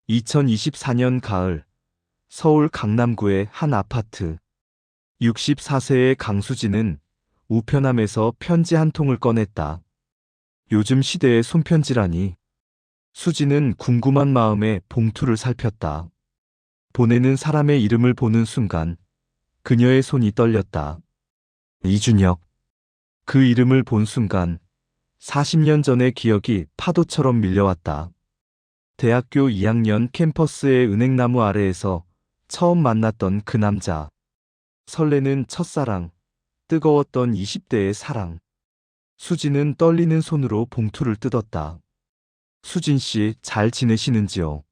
2024년 가을, 서울 강남구의 한 아파트. 64세의 강수진은 우편함에서 편지 한 통을 꺼냈다. 요즘 시대의 손편지라니. 수진은 궁금한 마음에 봉투를 살폈다. 보내는 사람의 이름을 보는 순간 그녀의 손이 떨렸다. 이준혁. 그 이름을 본 순간 40년 전의 기억이 파도처럼 밀려왔다. 대학교 2학년 캠퍼스의 은행나무 아래에서 처음 만났던 그 남자. 설레는 첫사랑, 뜨거웠던 20대의 사랑. 수진은 떨리는 손으로 봉투를 뜯었다. 수진 씨, 잘 지내시는지요?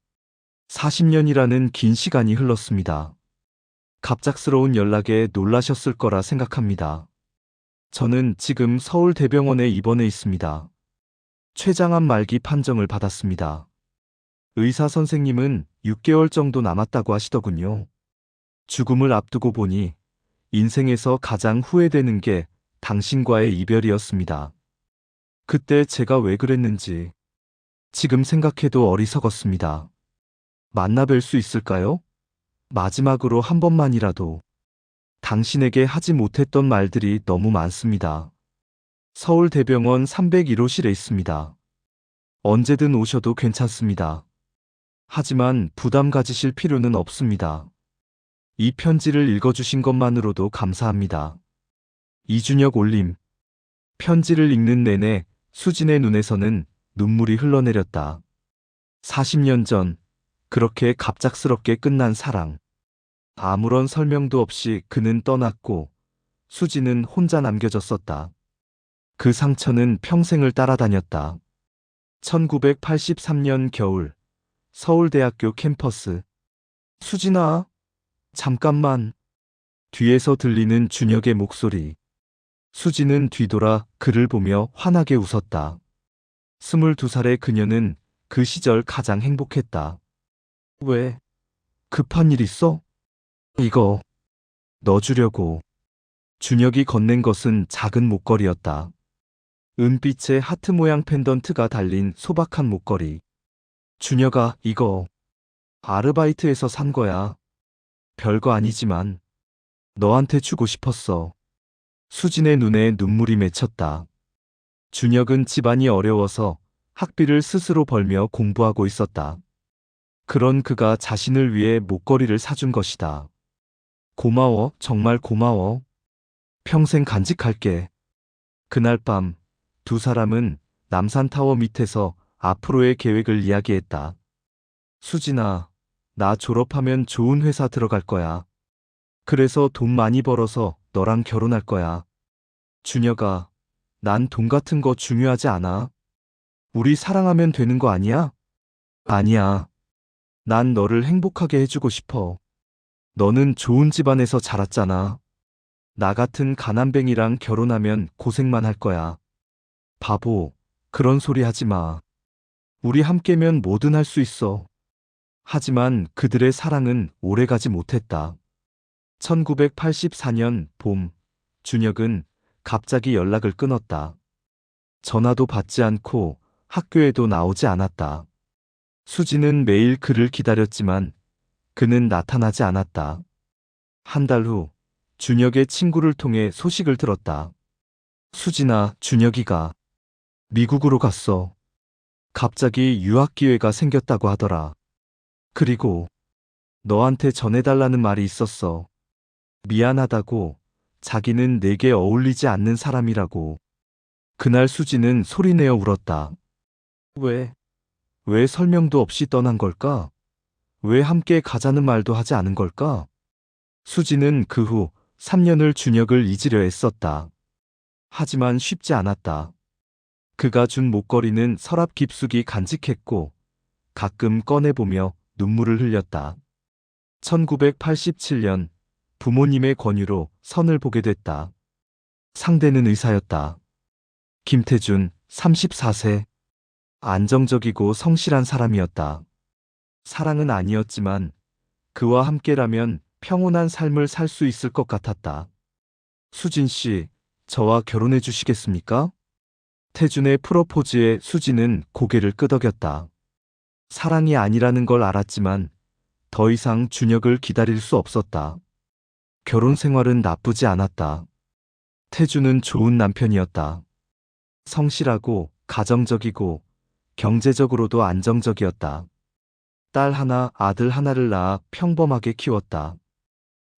40년이라는 긴 시간이 흘렀습니다. 갑작스러운 연락에 놀라셨을 거라 생각합니다. 저는 지금 서울대병원에 입원해 있습니다. 췌장암 말기 판정을 받았습니다. 의사 선생님은 6개월 정도 남았다고 하시더군요. 죽음을 앞두고 보니 인생에서 가장 후회되는 게 당신과의 이별이었습니다. 그때 제가 왜 그랬는지 지금 생각해도 어리석었습니다. 만나 뵐 수 있을까요? 마지막으로 한 번만이라도. 당신에게 하지 못했던 말들이 너무 많습니다. 서울대병원 301호실에 있습니다. 언제든 오셔도 괜찮습니다. 하지만 부담 가지실 필요는 없습니다. 이 편지를 읽어주신 것만으로도 감사합니다. 이준혁 올림. 편지를 읽는 내내 수진의 눈에서는 눈물이 흘러내렸다. 40년 전, 그렇게 갑작스럽게 끝난 사랑. 아무런 설명도 없이 그는 떠났고 수진은 혼자 남겨졌었다. 그 상처는 평생을 따라다녔다. 1983년 겨울, 서울대학교 캠퍼스. 수진아, 잠깐만. 뒤에서 들리는 준혁의 목소리. 수진은 뒤돌아 그를 보며 환하게 웃었다. 22살의 그녀는 그 시절 가장 행복했다. 왜? 급한 일 있어? 이거 너 주려고. 준혁이 건넨 것은 작은 목걸이였다. 은빛의 하트 모양 펜던트가 달린 소박한 목걸이. 준혁아, 이거 아르바이트에서 산 거야. 별거 아니지만 너한테 주고 싶었어. 수진의 눈에 눈물이 맺혔다. 준혁은 집안이 어려워서 학비를 스스로 벌며 공부하고 있었다. 그런 그가 자신을 위해 목걸이를 사준 것이다. 고마워, 정말 고마워. 평생 간직할게. 그날 밤, 두 사람은 남산타워 밑에서 앞으로의 계획을 이야기했다. 수진아, 나 졸업하면 좋은 회사 들어갈 거야. 그래서 돈 많이 벌어서 너랑 결혼할 거야. 준혁아, 난 돈 같은 거 중요하지 않아. 우리 사랑하면 되는 거 아니야? 아니야. 난 너를 행복하게 해주고 싶어. 너는 좋은 집안에서 자랐잖아. 나 같은 가난뱅이랑 결혼하면 고생만 할 거야. 바보, 그런 소리 하지 마. 우리 함께면 뭐든 할 수 있어. 하지만 그들의 사랑은 오래가지 못했다. 1984년 봄, 준혁은 갑자기 연락을 끊었다. 전화도 받지 않고 학교에도 나오지 않았다. 수지는 매일 그를 기다렸지만 그는 나타나지 않았다. 한 달 후, 준혁의 친구를 통해 소식을 들었다. 수진아, 준혁이가 미국으로 갔어. 갑자기 유학 기회가 생겼다고 하더라. 그리고 너한테 전해달라는 말이 있었어. 미안하다고, 자기는 내게 어울리지 않는 사람이라고. 그날 수지는 소리내어 울었다. 왜? 왜 설명도 없이 떠난 걸까? 왜 함께 가자는 말도 하지 않은 걸까? 수지는 그 후 3년을 준혁을 잊으려 애썼다. 하지만 쉽지 않았다. 그가 준 목걸이는 서랍 깊숙이 간직했고 가끔 꺼내보며 눈물을 흘렸다. 1987년 부모님의 권유로 선을 보게 됐다. 상대는 의사였다. 김태준, 34세. 안정적이고 성실한 사람이었다. 사랑은 아니었지만 그와 함께라면 평온한 삶을 살 수 있을 것 같았다. 수진 씨, 저와 결혼해 주시겠습니까? 태준의 프로포즈에 수진은 고개를 끄덕였다. 사랑이 아니라는 걸 알았지만 더 이상 준혁을 기다릴 수 없었다. 결혼 생활은 나쁘지 않았다. 태주는 좋은 남편이었다. 성실하고 가정적이고 경제적으로도 안정적이었다. 딸 하나, 아들 하나를 낳아 평범하게 키웠다.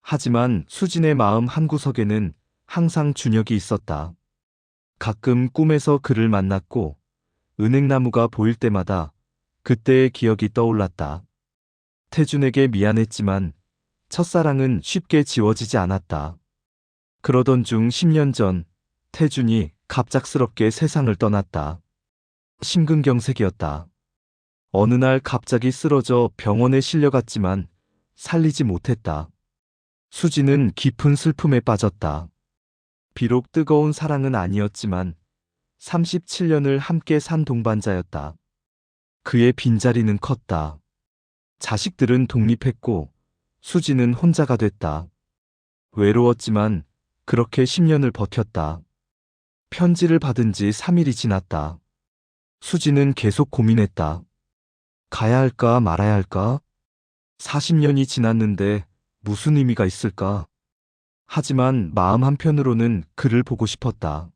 하지만 수진의 마음 한구석에는 항상 준혁이 있었다. 가끔 꿈에서 그를 만났고 은행나무가 보일 때마다 그때의 기억이 떠올랐다. 태준에게 미안했지만 첫사랑은 쉽게 지워지지 않았다. 그러던 중 10년 전 태준이 갑작스럽게 세상을 떠났다. 심근경색이었다. 어느 날 갑자기 쓰러져 병원에 실려갔지만 살리지 못했다. 수지는 깊은 슬픔에 빠졌다. 비록 뜨거운 사랑은 아니었지만 37년을 함께 산 동반자였다. 그의 빈자리는 컸다. 자식들은 독립했고 수지는 혼자가 됐다. 외로웠지만 그렇게 10년을 버텼다. 편지를 받은 지 3일이 지났다. 수지는 계속 고민했다. 가야 할까 말아야 할까? 40년이 지났는데 무슨 의미가 있을까? 하지만 마음 한편으로는 그를 보고 싶었다.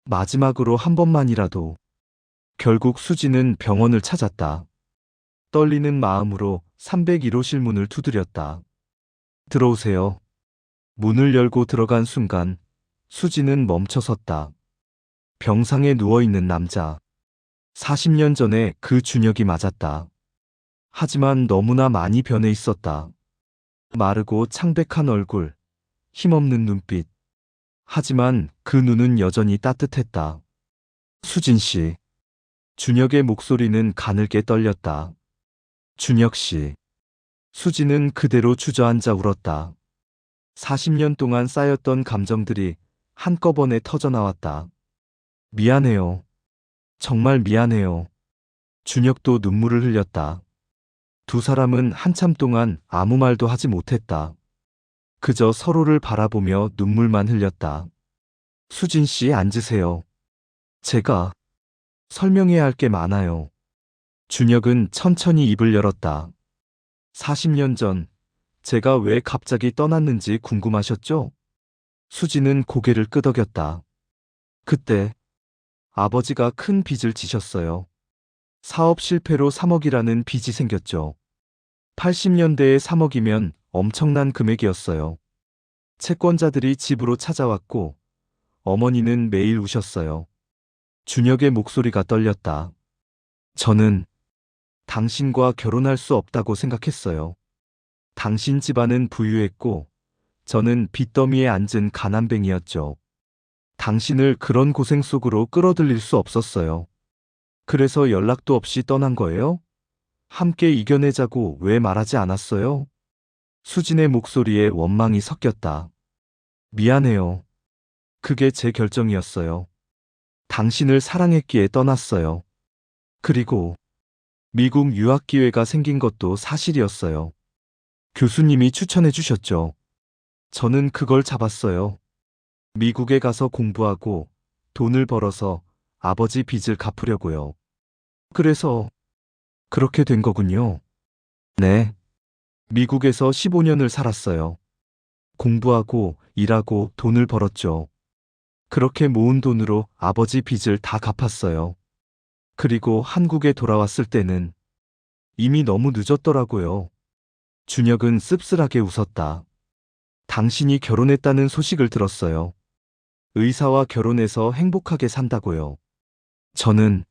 마지막으로 한 번만이라도. 결국 수지는 병원을 찾았다. 떨리는 마음으로 301호실 문을 두드렸다. 들어오세요. 문을 열고 들어간 순간 수지는 멈춰섰다. 병상에 누워있는 남자. 40년 전에 그 준혁이 맞았다. 하지만 너무나 많이 변해 있었다. 마르고 창백한 얼굴, 힘없는 눈빛. 하지만 그 눈은 여전히 따뜻했다. 수진 씨. 준혁의 목소리는 가늘게 떨렸다. 준혁 씨. 수지는 그대로 주저앉아 울었다. 40년 동안 쌓였던 감정들이 한꺼번에 터져나왔다. 미안해요. 정말 미안해요. 준혁도 눈물을 흘렸다. 두 사람은 한참 동안 아무 말도 하지 못했다. 그저 서로를 바라보며 눈물만 흘렸다. 수진 씨 앉으세요. 제가 설명해야 할 게 많아요. 준혁은 천천히 입을 열었다. 40년 전 제가 왜 갑자기 떠났는지 궁금하셨죠? 수지는 고개를 끄덕였다. 그때 아버지가 큰 빚을 지셨어요. 사업 실패로 3억이라는 빚이 생겼죠. 80년대에 3억이면 엄청난 금액이었어요. 채권자들이 집으로 찾아왔고 어머니는 매일 우셨어요. 준혁의 목소리가 떨렸다. 저는 당신과 결혼할 수 없다고 생각했어요. 당신 집안은 부유했고 저는 빚더미에 앉은 가난뱅이였죠. 당신을 그런 고생 속으로 끌어들일 수 없었어요. 그래서 연락도 없이 떠난 거예요? 함께 이겨내자고 왜 말하지 않았어요? 수진의 목소리에 원망이 섞였다. 미안해요. 그게 제 결정이었어요. 당신을 사랑했기에 떠났어요. 그리고 미국 유학 기회가 생긴 것도 사실이었어요. 교수님이 추천해 주셨죠. 저는 그걸 잡았어요. 미국에 가서 공부하고 돈을 벌어서 아버지 빚을 갚으려고요. 그래서 그렇게 된 거군요. 네. 미국에서 15년을 살았어요. 공부하고 일하고 돈을 벌었죠. 그렇게 모은 돈으로 아버지 빚을 다 갚았어요. 그리고 한국에 돌아왔을 때는 이미 너무 늦었더라고요. 준혁은 씁쓸하게 웃었다. 당신이 결혼했다는 소식을 들었어요. 의사와 결혼해서 행복하게 산다고요. 저는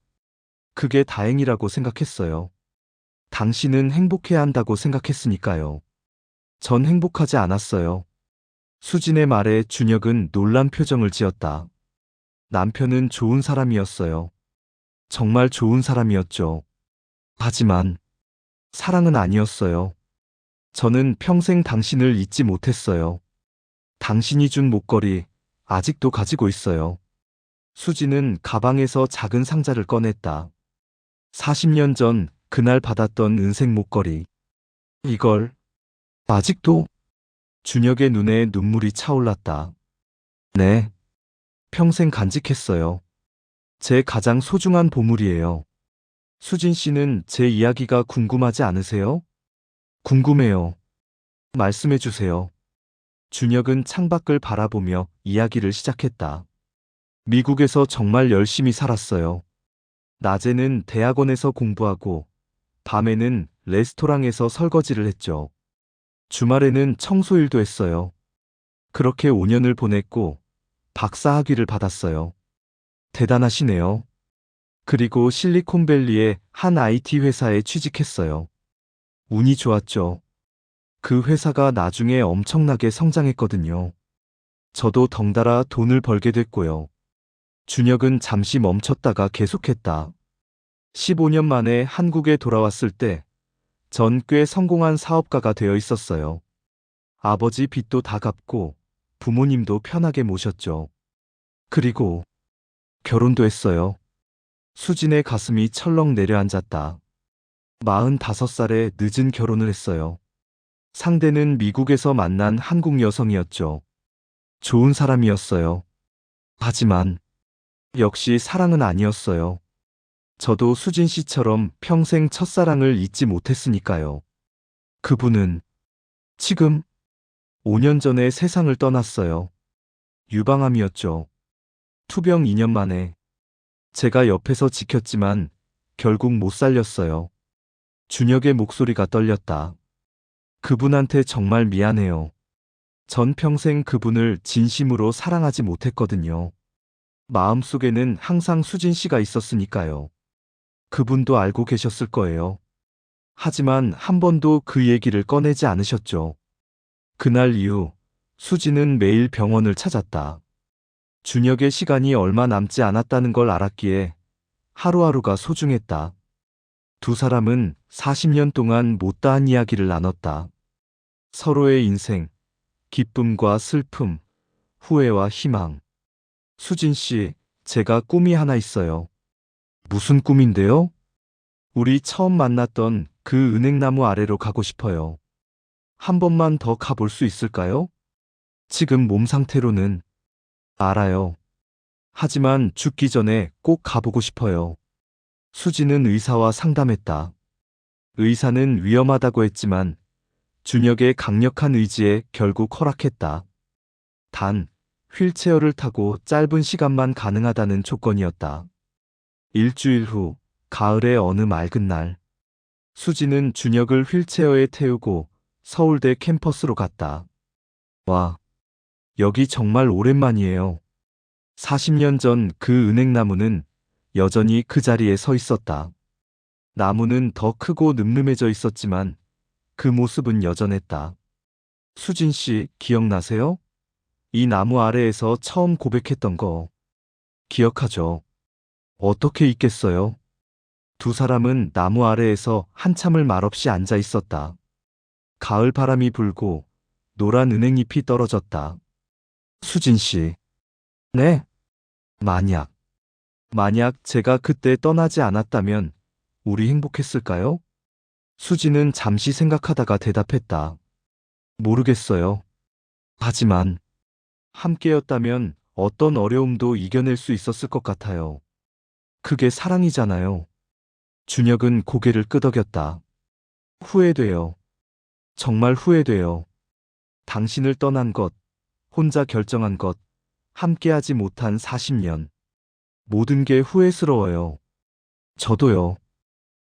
그게 다행이라고 생각했어요. 당신은 행복해야 한다고 생각했으니까요. 전 행복하지 않았어요. 수진의 말에 준혁은 놀란 표정을 지었다. 남편은 좋은 사람이었어요. 정말 좋은 사람이었죠. 하지만 사랑은 아니었어요. 저는 평생 당신을 잊지 못했어요. 당신이 준 목걸이 아직도 가지고 있어요. 수지는 가방에서 작은 상자를 꺼냈다. 40년 전 그날 받았던 은색 목걸이. 이걸 아직도? 준혁의 눈에 눈물이 차올랐다. 네, 평생 간직했어요. 제 가장 소중한 보물이에요. 수진 씨는 제 이야기가 궁금하지 않으세요? 궁금해요. 말씀해 주세요. 준혁은 창밖을 바라보며 이야기를 시작했다. 미국에서 정말 열심히 살았어요. 낮에는 대학원에서 공부하고, 밤에는 레스토랑에서 설거지를 했죠. 주말에는 청소일도 했어요. 그렇게 5년을 보냈고, 박사 학위를 받았어요. 대단하시네요. 그리고 실리콘밸리의 한 IT 회사에 취직했어요. 운이 좋았죠. 그 회사가 나중에 엄청나게 성장했거든요. 저도 덩달아 돈을 벌게 됐고요. 준혁은 잠시 멈췄다가 계속했다. 15년 만에 한국에 돌아왔을 때, 전 꽤 성공한 사업가가 되어 있었어요. 아버지 빚도 다 갚고, 부모님도 편하게 모셨죠. 그리고, 결혼도 했어요. 수진의 가슴이 철렁 내려앉았다. 45살에 늦은 결혼을 했어요. 상대는 미국에서 만난 한국 여성이었죠. 좋은 사람이었어요. 하지만, 역시 사랑은 아니었어요. 저도 수진 씨처럼 평생 첫사랑을 잊지 못했으니까요. 그분은 지금 5년 전에 세상을 떠났어요. 유방암이었죠. 투병 2년 만에 제가 옆에서 지켰지만 결국 못 살렸어요. 준혁의 목소리가 떨렸다. 그분한테 정말 미안해요. 전 평생 그분을 진심으로 사랑하지 못했거든요. 마음속에는 항상 수진 씨가 있었으니까요. 그분도 알고 계셨을 거예요. 하지만 한 번도 그 얘기를 꺼내지 않으셨죠. 그날 이후 수진은 매일 병원을 찾았다. 준혁의 시간이 얼마 남지 않았다는 걸 알았기에 하루하루가 소중했다. 두 사람은 40년 동안 못다한 이야기를 나눴다. 서로의 인생, 기쁨과 슬픔, 후회와 희망. 수진 씨, 제가 꿈이 하나 있어요. 무슨 꿈인데요? 우리 처음 만났던 그 은행나무 아래로 가고 싶어요. 한 번만 더 가볼 수 있을까요? 지금 몸 상태로는 알아요. 하지만 죽기 전에 꼭 가보고 싶어요. 수지는 의사와 상담했다. 의사는 위험하다고 했지만 준혁의 강력한 의지에 결국 허락했다. 단, 휠체어를 타고 짧은 시간만 가능하다는 조건이었다. 일주일 후, 가을의 어느 맑은 날, 수지는 준혁을 휠체어에 태우고 서울대 캠퍼스로 갔다. 와, 여기 정말 오랜만이에요. 40년 전 그 은행나무는 여전히 그 자리에 서 있었다. 나무는 더 크고 늠름해져 있었지만 그 모습은 여전했다. 수진 씨, 기억나세요? 이 나무 아래에서 처음 고백했던 거. 기억하죠? 어떻게 잊겠어요? 두 사람은 나무 아래에서 한참을 말없이 앉아 있었다. 가을 바람이 불고 노란 은행잎이 떨어졌다. 수진 씨. 네? 만약 제가 그때 떠나지 않았다면 우리 행복했을까요? 수지는 잠시 생각하다가 대답했다. 모르겠어요. 하지만 함께였다면 어떤 어려움도 이겨낼 수 있었을 것 같아요. 그게 사랑이잖아요. 준혁은 고개를 끄덕였다. 후회돼요. 정말 후회돼요. 당신을 떠난 것, 혼자 결정한 것, 함께하지 못한 40년. 모든 게 후회스러워요. 저도요.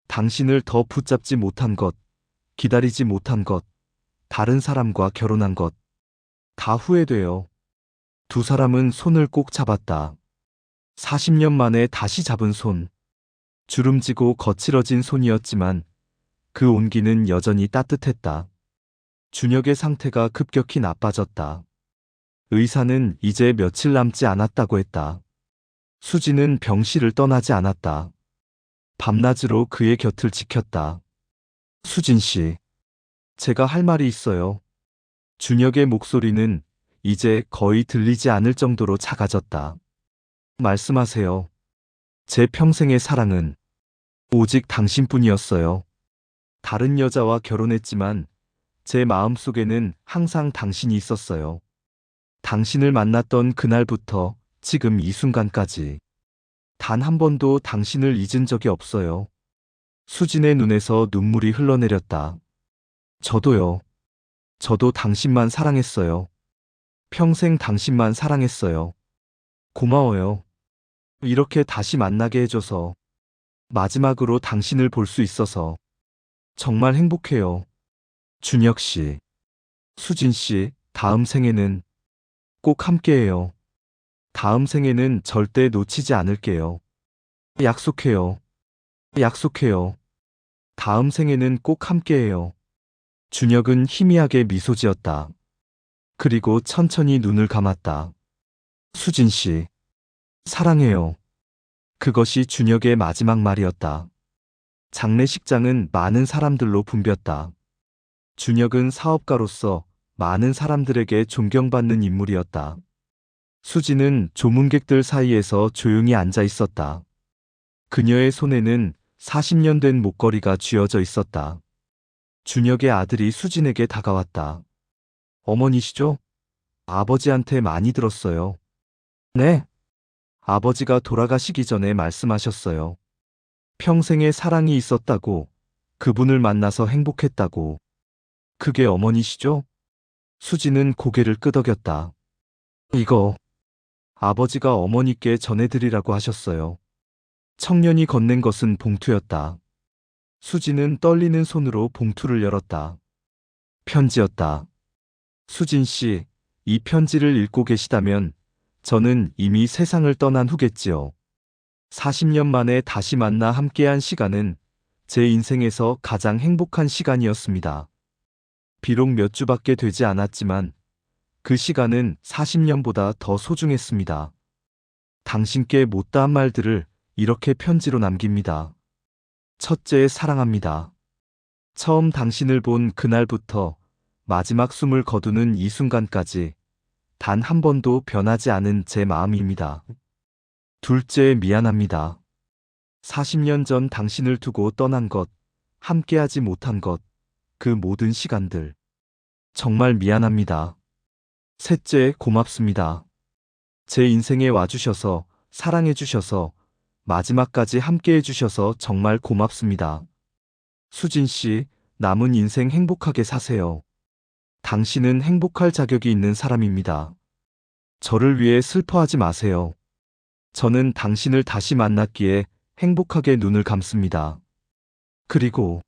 당신을 더 붙잡지 못한 것, 기다리지 못한 것, 다른 사람과 결혼한 것, 다 후회돼요. 두 사람은 손을 꼭 잡았다. 40년 만에 다시 잡은 손. 주름지고 거칠어진 손이었지만 그 온기는 여전히 따뜻했다. 준혁의 상태가 급격히 나빠졌다. 의사는 이제 며칠 남지 않았다고 했다. 수지는 병실을 떠나지 않았다. 밤낮으로 그의 곁을 지켰다. 수진 씨, 제가 할 말이 있어요. 준혁의 목소리는 이제 거의 들리지 않을 정도로 작아졌다. 말씀하세요. 제 평생의 사랑은 오직 당신뿐이었어요. 다른 여자와 결혼했지만 제 마음속에는 항상 당신이 있었어요. 당신을 만났던 그날부터 지금 이 순간까지 단 한 번도 당신을 잊은 적이 없어요. 수진의 눈에서 눈물이 흘러내렸다. 저도요. 저도 당신만 사랑했어요. 평생 당신만 사랑했어요. 고마워요. 이렇게 다시 만나게 해줘서, 마지막으로 당신을 볼 수 있어서 정말 행복해요. 준혁 씨, 수진 씨, 다음 생에는 꼭 함께해요. 다음 생에는 절대 놓치지 않을게요. 약속해요. 약속해요. 다음 생에는 꼭 함께해요. 준혁은 희미하게 미소 지었다. 그리고 천천히 눈을 감았다. 수진 씨, 사랑해요. 그것이 준혁의 마지막 말이었다. 장례식장은 많은 사람들로 붐볐다. 준혁은 사업가로서 많은 사람들에게 존경받는 인물이었다. 수지는 조문객들 사이에서 조용히 앉아 있었다. 그녀의 손에는 40년 된 목걸이가 쥐어져 있었다. 준혁의 아들이 수진에게 다가왔다. 어머니시죠? 아버지한테 많이 들었어요. 네. 아버지가 돌아가시기 전에 말씀하셨어요. 평생의 사랑이 있었다고, 그분을 만나서 행복했다고. 그게 어머니시죠? 수지는 고개를 끄덕였다. 이거, 아버지가 어머니께 전해드리라고 하셨어요. 청년이 건넨 것은 봉투였다. 수지는 떨리는 손으로 봉투를 열었다. 편지였다. 수진 씨, 이 편지를 읽고 계시다면 저는 이미 세상을 떠난 후겠지요. 40년 만에 다시 만나 함께한 시간은 제 인생에서 가장 행복한 시간이었습니다. 비록 몇 주밖에 되지 않았지만 그 시간은 40년보다 더 소중했습니다. 당신께 못다한 말들을 이렇게 편지로 남깁니다. 첫째, 사랑합니다. 처음 당신을 본 그날부터 마지막 숨을 거두는 이 순간까지 단 한 번도 변하지 않은 제 마음입니다. 둘째, 미안합니다. 40년 전 당신을 두고 떠난 것, 함께하지 못한 것, 그 모든 시간들. 정말 미안합니다. 셋째, 고맙습니다. 제 인생에 와주셔서, 사랑해주셔서, 마지막까지 함께해주셔서 정말 고맙습니다. 수진 씨, 남은 인생 행복하게 사세요. 당신은 행복할 자격이 있는 사람입니다. 저를 위해 슬퍼하지 마세요. 저는 당신을 다시 만났기에 행복하게 눈을 감습니다. 그리고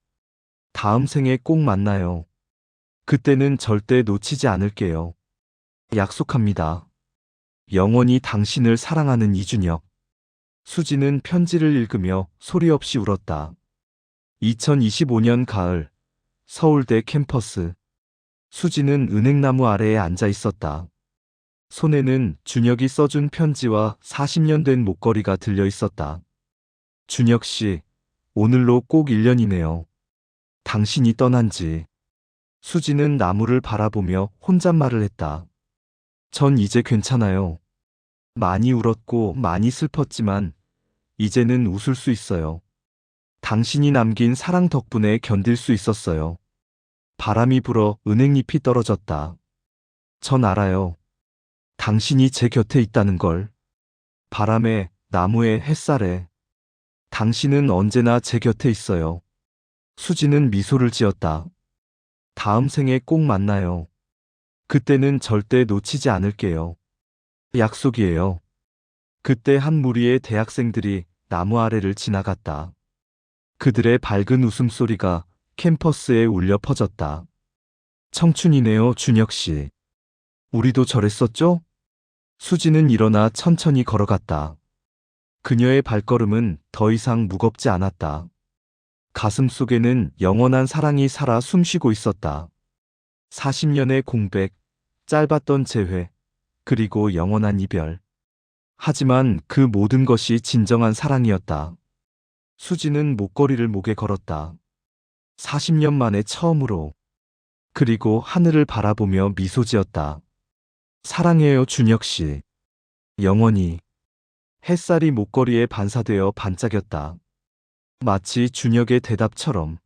다음 생에 꼭 만나요. 그때는 절대 놓치지 않을게요. 약속합니다. 영원히 당신을 사랑하는 이준혁. 수지는 편지를 읽으며 소리 없이 울었다. 2025년 가을, 서울대 캠퍼스. 수지는 은행나무 아래에 앉아 있었다. 손에는 준혁이 써준 편지와 40년 된 목걸이가 들려 있었다. 준혁 씨, 오늘로 꼭 1년이네요. 당신이 떠난 지. 수지는 나무를 바라보며 혼잣말을 했다. 전 이제 괜찮아요. 많이 울었고 많이 슬펐지만 이제는 웃을 수 있어요. 당신이 남긴 사랑 덕분에 견딜 수 있었어요. 바람이 불어 은행잎이 떨어졌다. 전 알아요. 당신이 제 곁에 있다는 걸. 바람에, 나무에, 햇살에. 당신은 언제나 제 곁에 있어요. 수지는 미소를 지었다. 다음 생에 꼭 만나요. 그때는 절대 놓치지 않을게요. 약속이에요. 그때 한 무리의 대학생들이 나무 아래를 지나갔다. 그들의 밝은 웃음소리가 캠퍼스에 울려 퍼졌다. 청춘이네요, 준혁 씨. 우리도 저랬었죠? 수지는 일어나 천천히 걸어갔다. 그녀의 발걸음은 더 이상 무겁지 않았다. 가슴 속에는 영원한 사랑이 살아 숨쉬고 있었다. 40년의 공백, 짧았던 재회, 그리고 영원한 이별. 하지만 그 모든 것이 진정한 사랑이었다. 수지는 목걸이를 목에 걸었다. 40년 만에 처음으로. 그리고 하늘을 바라보며 미소 지었다. 사랑해요, 준혁 씨. 영원히. 햇살이 목걸이에 반사되어 반짝였다. 마치 준혁의 대답처럼.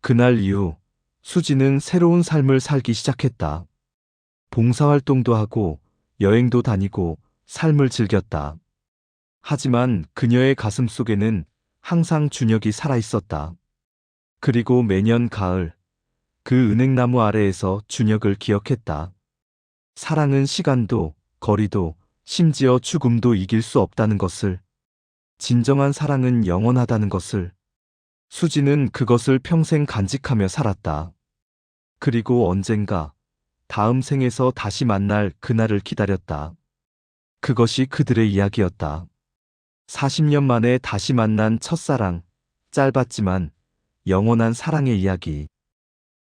그날 이후 수지는 새로운 삶을 살기 시작했다. 봉사활동도 하고 여행도 다니고 삶을 즐겼다. 하지만 그녀의 가슴 속에는 항상 준혁이 살아있었다. 그리고 매년 가을, 그 은행나무 아래에서 준혁을 기억했다. 사랑은 시간도, 거리도, 심지어 죽음도 이길 수 없다는 것을, 진정한 사랑은 영원하다는 것을. 수지는 그것을 평생 간직하며 살았다. 그리고 언젠가 다음 생에서 다시 만날 그날을 기다렸다. 그것이 그들의 이야기였다. 40년 만에 다시 만난 첫사랑, 짧았지만 영원한 사랑의 이야기.